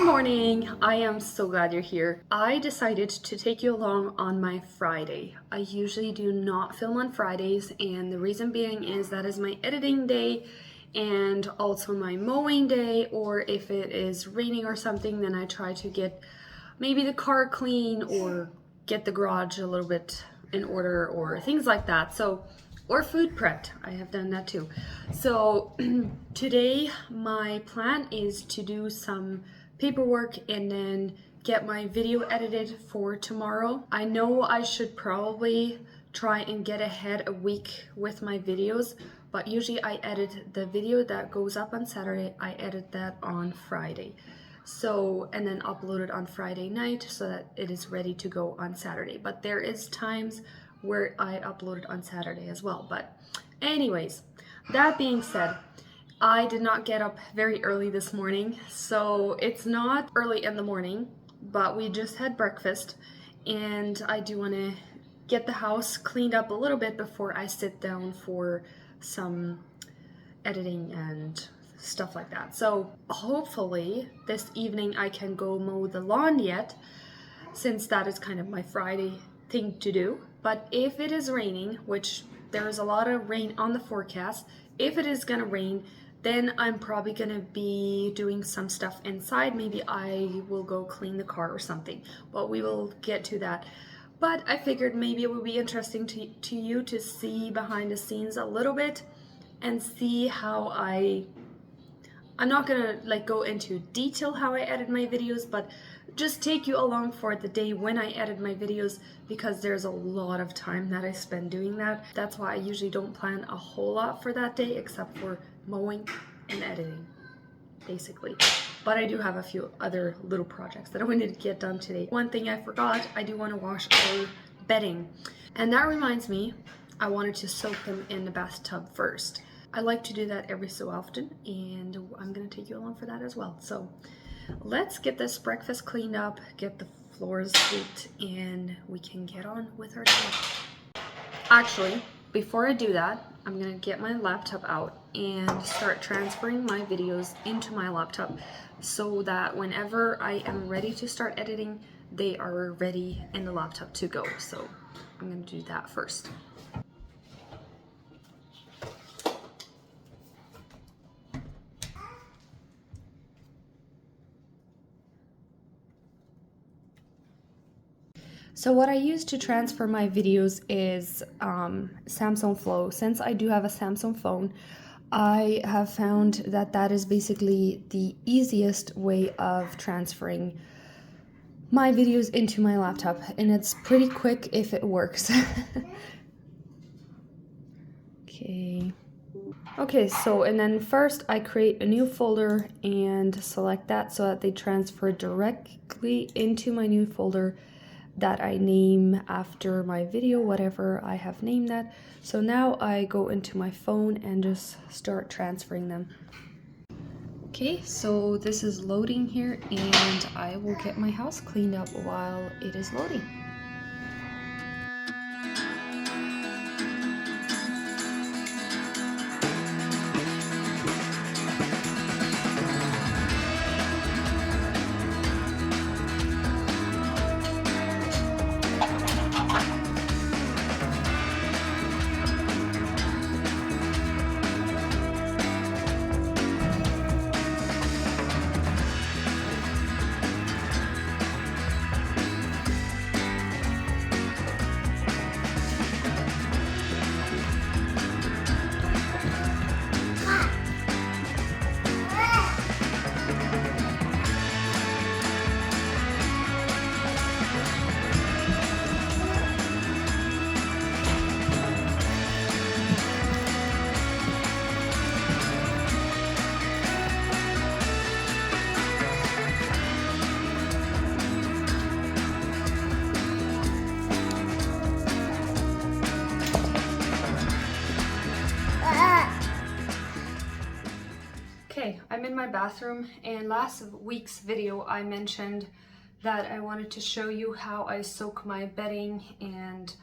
morning. I am so glad you're here. I decided to take you along on my Friday. I usually do not film on Fridays, and the reason being is that is my editing day and also my mowing day, or if it is raining or something, then I try to get maybe the car clean or get the garage a little bit in order or things like that. Or food prepped. I have done that too. So today my plan is to do some paperwork and then get my video edited for tomorrow. I know I should probably try and get ahead a week with my videos, but usually I edit the video that goes up on Saturday, I edit that on Friday. So, and then upload it on Friday night so that it is ready to go on Saturday. But there is times where I upload it on Saturday as well. But anyways, that being said, I did not get up very early this morning, so it's not early in the morning, but we just had breakfast, and I do want to get the house cleaned up a little bit before I sit down for some editing and stuff like that. So hopefully this evening I can go mow the lawn yet, since that is kind of my Friday thing to do. But if it is raining, which there is a lot of rain on the forecast, if it is gonna rain, then I'm probably gonna be doing some stuff inside. Maybe I will go clean the car or something, but we will get to that. But I figured maybe it would be interesting to you to see behind the scenes a little bit and see how I'm not gonna go into detail how I edit my videos, but just take you along for the day when I edit my videos, because there's a lot of time that I spend doing that. That's why I usually don't plan a whole lot for that day except for mowing and editing, basically. But I do have a few other little projects that I wanted to get done today. One thing I forgot, I do want to wash our bedding. And that reminds me, I wanted to soak them in the bathtub first. I like to do that every so often, and I'm gonna take you along for that as well. So let's get this breakfast cleaned up, get the floors swept, and we can get on with our day. Actually, before I do that, I'm gonna get my laptop out and start transferring my videos into my laptop so that whenever I am ready to start editing, they are ready in the laptop to go. So I'm gonna do that first. So what I use to transfer my videos is Samsung Flow. Since I do have a Samsung phone, I have found that that is basically the easiest way of transferring my videos into my laptop, and it's pretty quick if it works. Okay, so and then first I create a new folder and select that so that they transfer directly into my new folder that I name after my video, whatever I have named that. So now I go into my phone and just start transferring them. Okay, so this is loading here, and I will get my house cleaned up while it is loading. Okay, I'm in my bathroom, and last week's video I mentioned that I wanted to show you how I soak my bedding and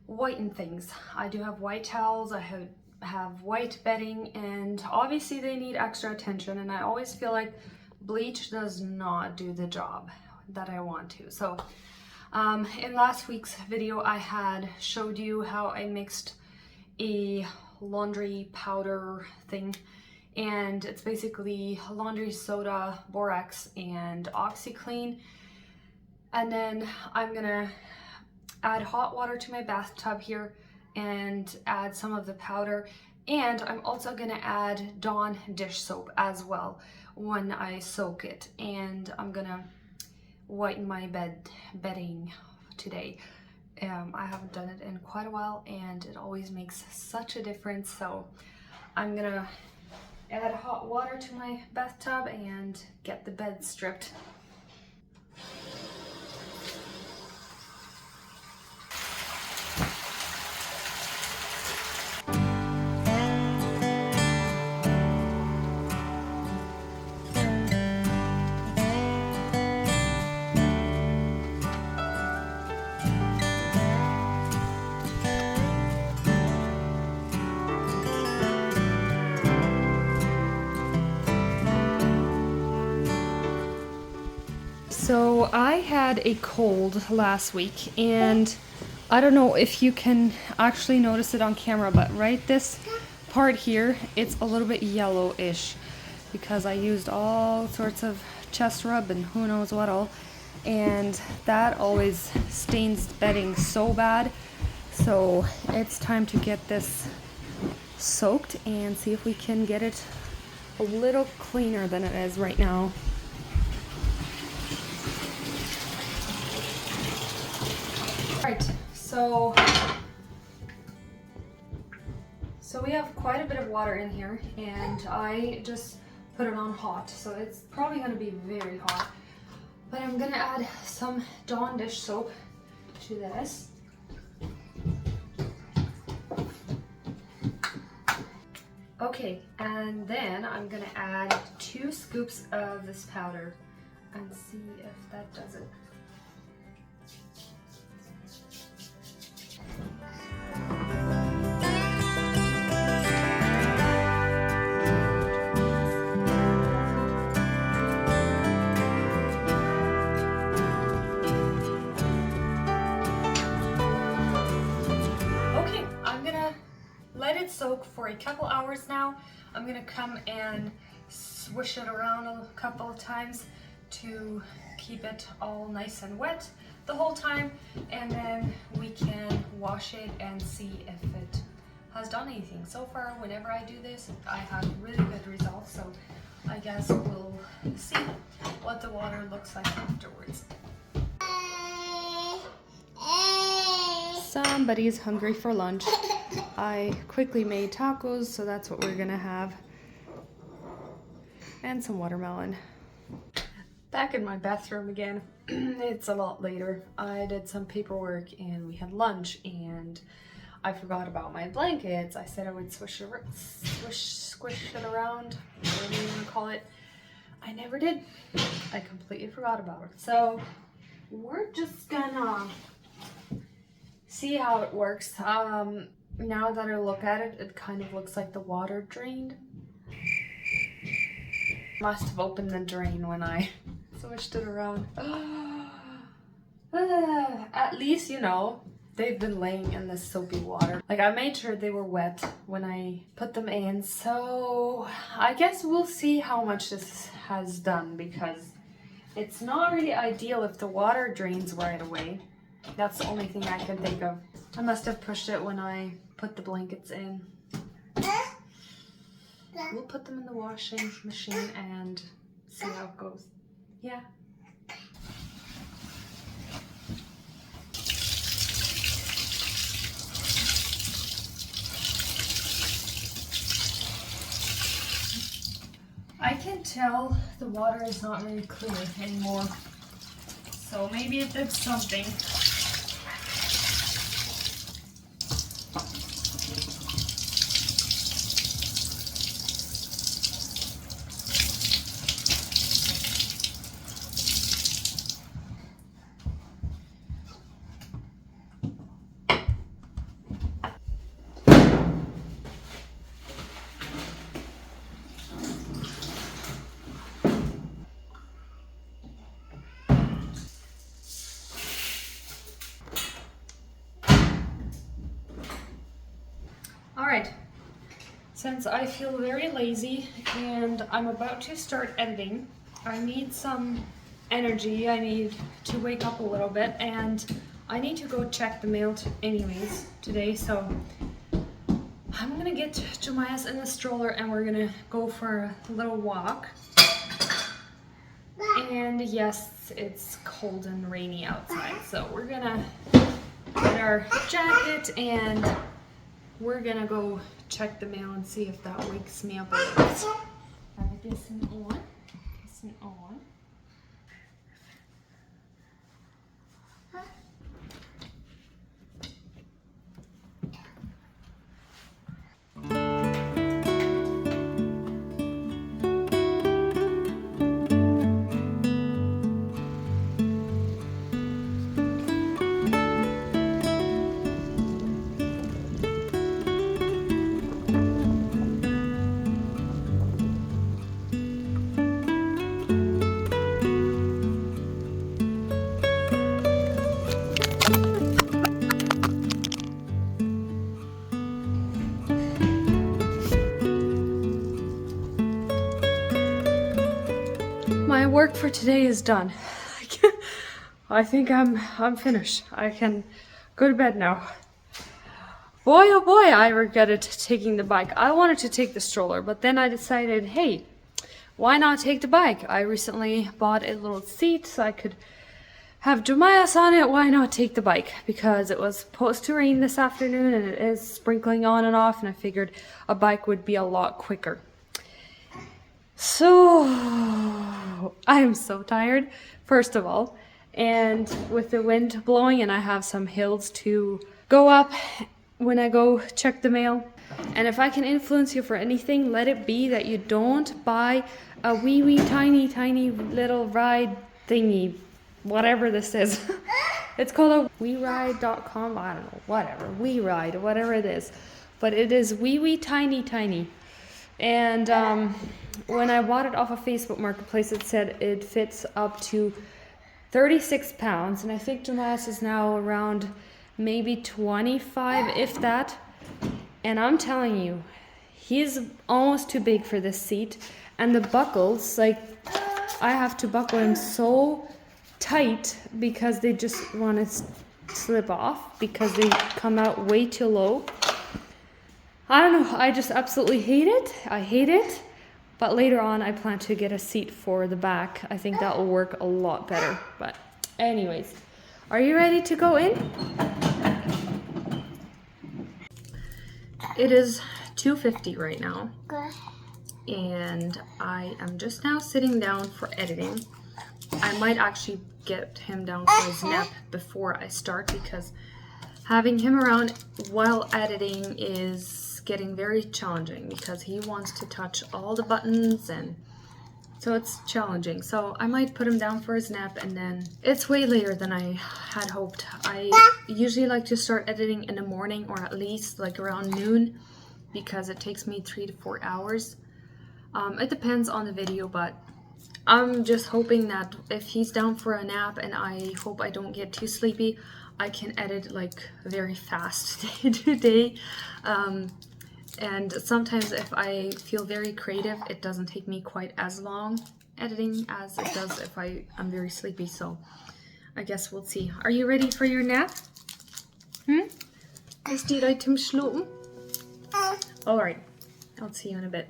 whiten things. I do have white towels, I have white bedding, and obviously they need extra attention, and I always feel like bleach does not do the job that I want to. So in last week's video, I had showed you how I mixed a laundry powder thing, and it's basically laundry soda, borax, and OxyClean. And then I'm gonna add hot water to my bathtub here and add some of the powder. And I'm also gonna add Dawn dish soap as well when I soak it. And I'm gonna whiten my bedding today. I haven't done it in quite a while and it always makes such a difference. So I'm gonna add hot water to my bathtub and get the bed stripped. So I had a cold last week, and I don't know if you can actually notice it on camera, but right this part here, it's a little bit yellowish because I used all sorts of chest rub and who knows what all, and that always stains bedding so bad. So it's time to get this soaked and see if we can get it a little cleaner than it is right now. Right, so we have quite a bit of water in here, and I just put it on hot, so it's probably going to be very hot. But I'm going to add some Dawn dish soap to this. Okay, and then I'm going to add 2 scoops of this powder and see if that does it. Let it soak for a couple hours now. I'm gonna come and swish it around a couple of times to keep it all nice and wet the whole time, and then we can wash it and see if it has done anything. So far, whenever I do this, I have really good results, so I guess we'll see what the water looks like afterwards. Somebody's hungry for lunch. I quickly made tacos, so that's what we're gonna have. And some watermelon. Back in my bathroom again. It's a lot later. I did some paperwork and we had lunch, and I forgot about my blankets. I said I would squish it around, whatever you want to call it. I never did. I completely forgot about it. So we're just gonna see how it works. Now that I look at it, it kind of looks like the water drained. Must have opened the drain when I switched it around. At least, you know, they've been laying in this soapy water. Like, I made sure they were wet when I put them in, so I guess we'll see how much this has done, because it's not really ideal if the water drains right away. That's the only thing I can think of. I must have pushed it when I put the blankets in. We'll put them in the washing machine and see how it goes. Yeah. I can tell the water is not really clear anymore, so maybe it did something. Since I feel very lazy and I'm about to start editing, I need some energy. I need to wake up a little bit, and I need to go check the mail anyways today, so I'm gonna get Jemias in the stroller and we're gonna go for a little walk. And yes, it's cold and rainy outside, so we're gonna get our jacket and we're gonna go check the mail and see if that wakes me up a little bit. Have it listen on. Listen on. My work for today is done. I think I'm finished. I can go to bed now. Boy, oh boy, I regretted taking the bike. I wanted to take the stroller, but then I decided, hey, why not take the bike? I recently bought a little seat so I could have Jemias on it. Why not take the bike? Because it was supposed to rain this afternoon and it is sprinkling on and off, and I figured a bike would be a lot quicker. So I am so tired, first of all, and with the wind blowing, and I have some hills to go up when I go check the mail. And if I can influence you for anything, let it be that you don't buy a wee tiny little ride thingy, whatever this is. It's called a WeRide.com, I don't know, whatever, WeRide, whatever it is, but it is wee tiny. And when I bought it off of Facebook Marketplace, it said it fits up to 36 pounds, and I think Jemias is now around maybe 25, if that. And I'm telling you, he's almost too big for this seat, and the buckles, like, I have to buckle him so tight because they just want to slip off because they come out way too low. I don't know, I just absolutely hate it. I hate it. But later on, I plan to get a seat for the back. I think that will work a lot better. But anyways, are you ready to go in? It is 2:50 right now. And I am just now sitting down for editing. I might actually get him down for his nap before I start, because having him around while editing is getting very challenging because he wants to touch all the buttons, and so it's challenging. So I might put him down for his nap, and then it's way later than I had hoped. I usually like to start editing in the morning, or at least like around noon, because it takes me 3 to 4 hours. It depends on the video, but I'm just hoping that if he's down for a nap and I hope I don't get too sleepy, I can edit like very fast day to day. And sometimes if I feel very creative, it doesn't take me quite as long editing as it does if I'm very sleepy. So I guess we'll see. Are you ready for your nap? Is die item schlafen? All right, I'll see you in a bit.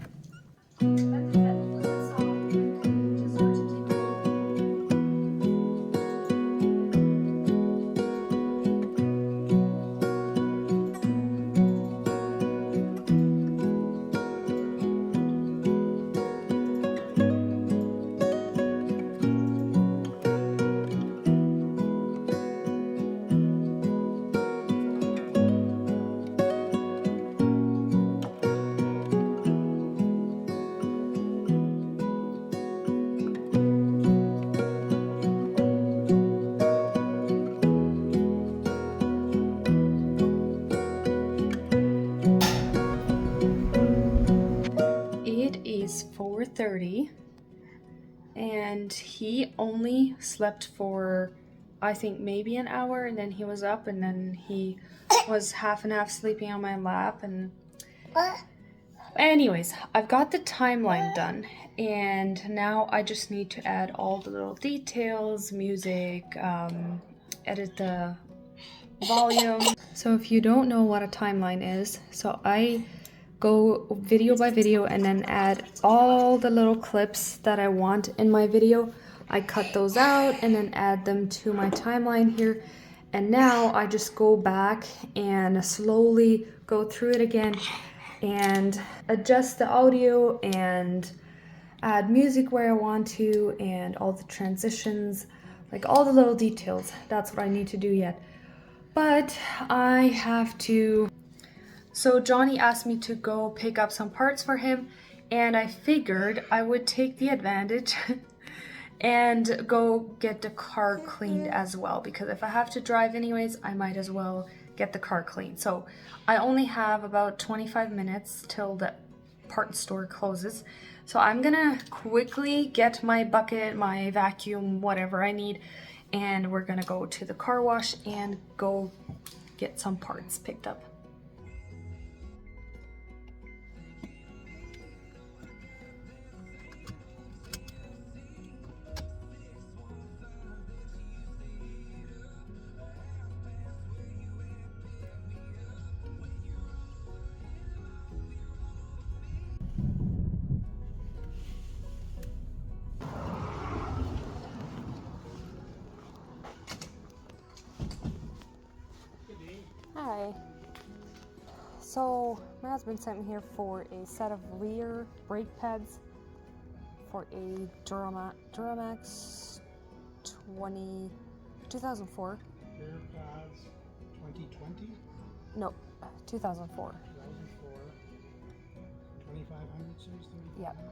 Is 4:30 and he only slept for, I think, maybe an hour, and then he was up, and then he was half and half sleeping on my lap, and Anyways, I've got the timeline done, and now I just need to add all the little details, music, edit the volume. So if you don't know what a timeline is, so I go video by video and then add all the little clips that I want in my video. I cut those out and then add them to my timeline here. And now I just go back and slowly go through it again and adjust the audio and add music where I want to and all the transitions, like all the little details. That's what I need to do yet. But I have to... So Johnny asked me to go pick up some parts for him, and I figured I would take the advantage and go get the car cleaned as well, because if I have to drive anyways, I might as well get the car cleaned. So I only have about 25 minutes till the parts store closes. So I'm gonna quickly get my bucket, my vacuum, whatever I need, and we're gonna go to the car wash and go get some parts picked up. Hi. So my husband sent me here for a set of rear brake pads for a Duramax 2004. Rear pads 2020? No, 2004. 2004. 2500 series? Yep. 2500?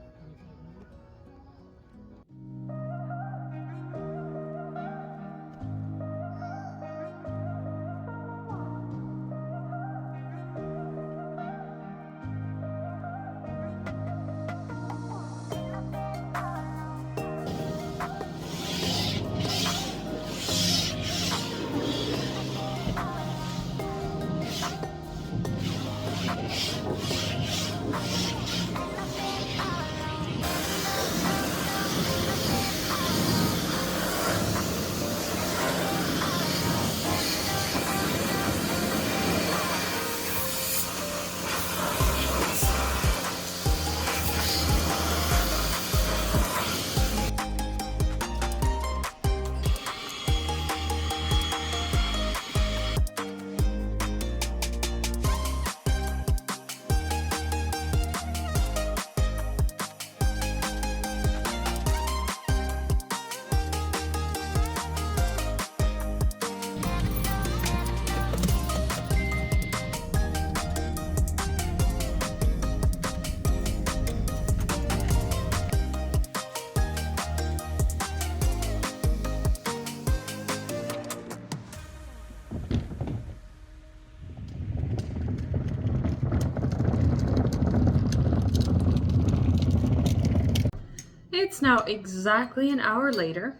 It's now exactly an hour later.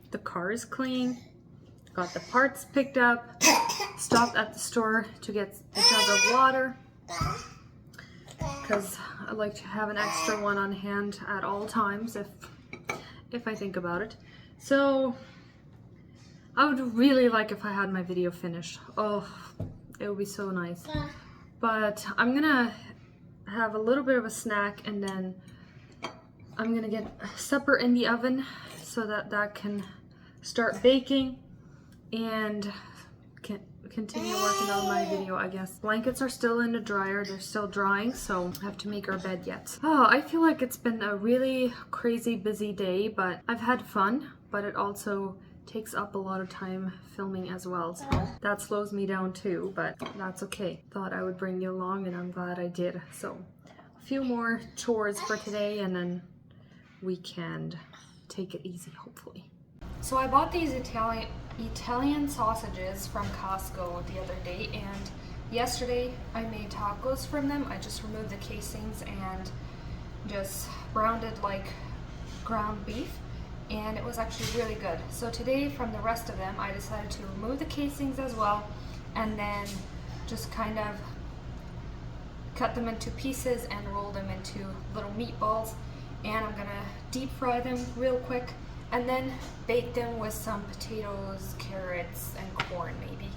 The car is clean, got the parts picked up, stopped at the store to get a jug of water because I like to have an extra one on hand at all times if I think about it. So I would really like if I had my video finished. Oh, it would be so nice. But I'm gonna have a little bit of a snack and then I'm gonna get supper in the oven so that can start baking and can continue working on my video, I guess. Blankets are still in the dryer, they're still drying, so I have to make our bed yet. Oh, I feel like it's been a really crazy busy day, but I've had fun, but it also takes up a lot of time filming as well, so that slows me down too, but that's okay. Thought I would bring you along and I'm glad I did. So a few more chores for today and then we can take it easy, hopefully. So I bought these Italian sausages from Costco the other day, and yesterday I made tacos from them. I just removed the casings and just browned it like ground beef, and it was actually really good. So today, from the rest of them, I decided to remove the casings as well, and then just kind of cut them into pieces and roll them into little meatballs, and I'm gonna deep fry them real quick and then bake them with some potatoes, carrots, and corn maybe.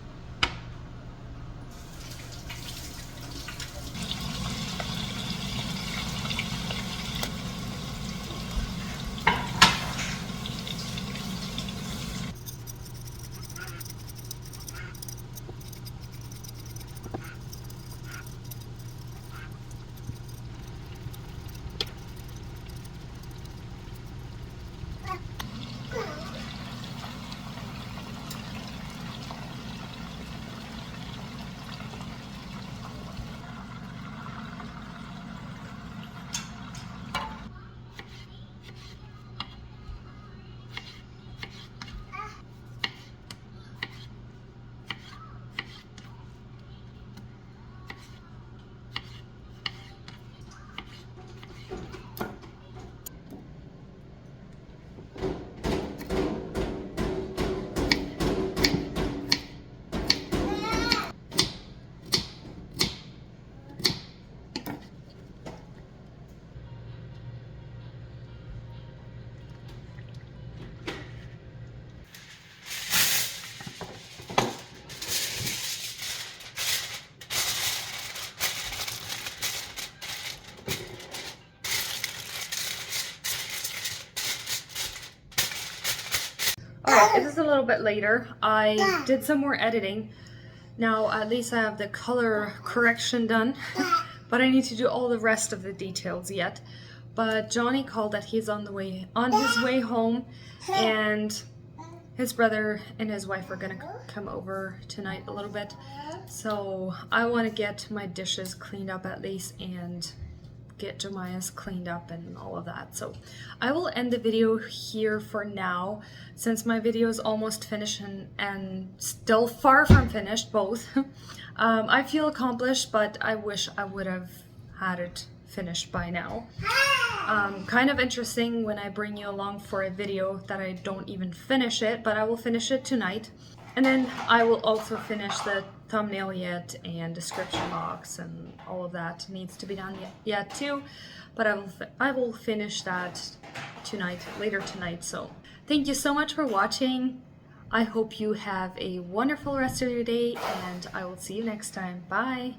Alright, it is a little bit later. I did some more editing. Now at least I have the color correction done, but I need to do all the rest of the details yet. But Johnny called that he's on his way home, and his brother and his wife are gonna come over tonight a little bit. So I want to get my dishes cleaned up at least and get Jemiah's cleaned up and all of that. So I will end the video here for now, since my video is almost finished and still far from finished, both. I feel accomplished, but I wish I would have had it finished by now. Kind of interesting when I bring you along for a video that I don't even finish it, but I will finish it tonight. And then I will also finish the thumbnail yet, and description box and all of that needs to be done yet too. But I will finish that tonight, later tonight. So thank you so much for watching. I hope you have a wonderful rest of your day, and I will see you next time. Bye.